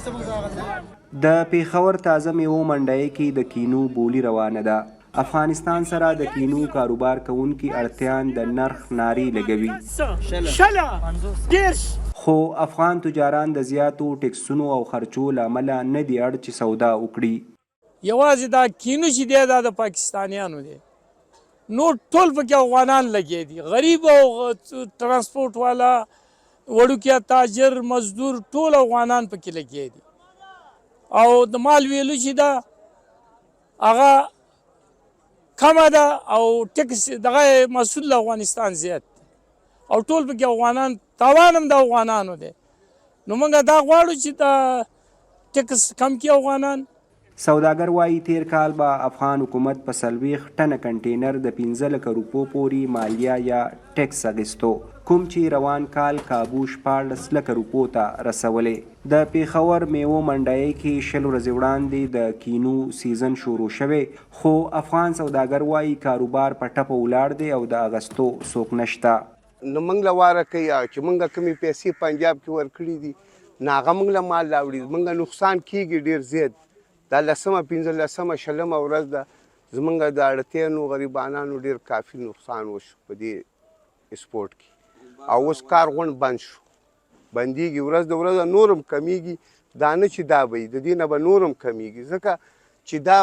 د پیښور تازه میوو منډی کې د کینو بولی روانه ده. افغانستان سره د کینو کاروبار کوونکي اړتیان د نرخ ناری لګوي، خو افغان تجاران د زیاتو ټکسونو او خرچو له امله نه دي اړ چې سودا وکړي. یوازې دا کینو چې دی دا د پاکستانیانو دی، نور ټول پکې افغانان لګې دي. غریب او ترانسپورټ والا، وړوکیا تاجر، مزدور، ټول افغانان پکې لګې دي. او د مال ویلو چې ده هغه کمه ده او ټکس دغه مسؤل له افغانستان زیات دی او ټول پکې افغانان، تاوان هم د افغانانو دی. نو موږ دا غواړو چې دا ټکس کم کړي افغانان. سوداګر وایي تیر کال به افغان حکومت په 40 ټنه کنټینر د 15 لکه روپو پورې مالیه یا ټکس اخیستو، کوم چې روان کال کابو 14 لکه روپو ته رسولې. د پیښور میوو منډی کې 20 ورځې وړاندې د کینو سیزن شروع شوی، خو افغان سوداګر وایي کاروبار په ټپه ولاړ دی او د اغستو څوک نشته. نو موږ له واره کوي چې موږ کومې پیسې پنجاب کې ورکړي دي نو هغه موږ له مال راوړي، موږ نقصان کېږي ډېر زیات. دا 10مه 15مه 20مه ورځ ده زمونږ د اړتیانو غریبانانو ډېر کافي نقصان وشو په دې سپورټ کې. او اوس کار غونډ بند شو، بندېږي ورځ د ورځه، نورم کمیږي. دا نه چې دا به د دې نه به نورم کمیږي، ځکه چې دا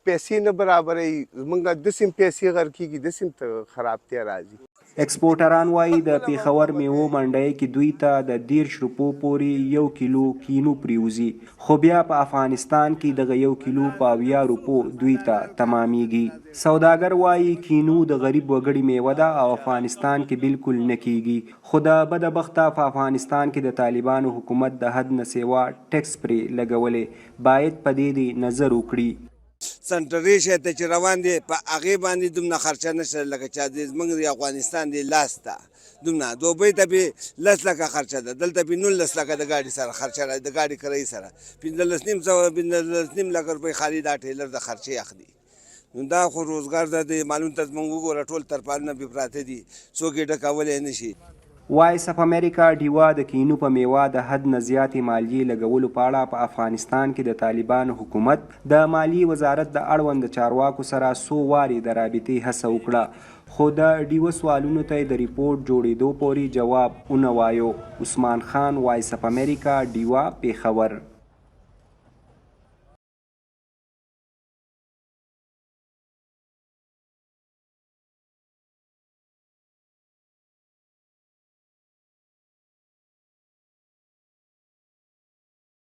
پیسې نه برابروي. زمونږ داسې پیسې غر کېږي، داسې خرابتیا راځي. ایکسپورټران وایي د پیښور میوو منډی کې دوی ته د 10 روپو پورې 1 کیلو کینو پریوزي، خو بیا په افغانستان کې دغه 1 کیلو په 80 روپو دوی ته تمامیږي. سوداګر وایي کینو د غریب وګړي میوه ده او افغانستان کې بالکل نه کیږي، خو د بده بخته په افغانستان کې د طالبانو حکومت د حد نه سیوا ټکس پرې لګولې. باید په دې نظر وکړي. سنټرې شی ته چې روان دی په هغې باندې دومره خرچه نشته لکه چې زموږ د افغانستان دی لاس ته دومره. دوبۍ ته پې 10 لکه خرچه ده، دلته پې 19 لکه د ګاډي سره خرچه ده، د ګاډي کرایې سره 15.5 لکه روپۍ خالي دا ټیلر د خرچې اخلي. نو دا خو روزګار ده د معلوم ته زموږ وګوره ټول ترپالونه پې پراته دي، څوک یې ډکولی نه شي. وایس اف امریکا ډیوا د کینو په میوه د حد نه زیاتې مالیې لګولو په اړه په افغانستان کې د طالبانو حکومت د مالیې وزارت د اړوند چارواکو سره څو وارې د رابطې هڅه وکړه، خو د ډیوه سوالونو ته د ریپورټ جوړېدو پورې جواب ونه وایو. عثمان خان، وایس اف امریکا، ډیوا، پیښور.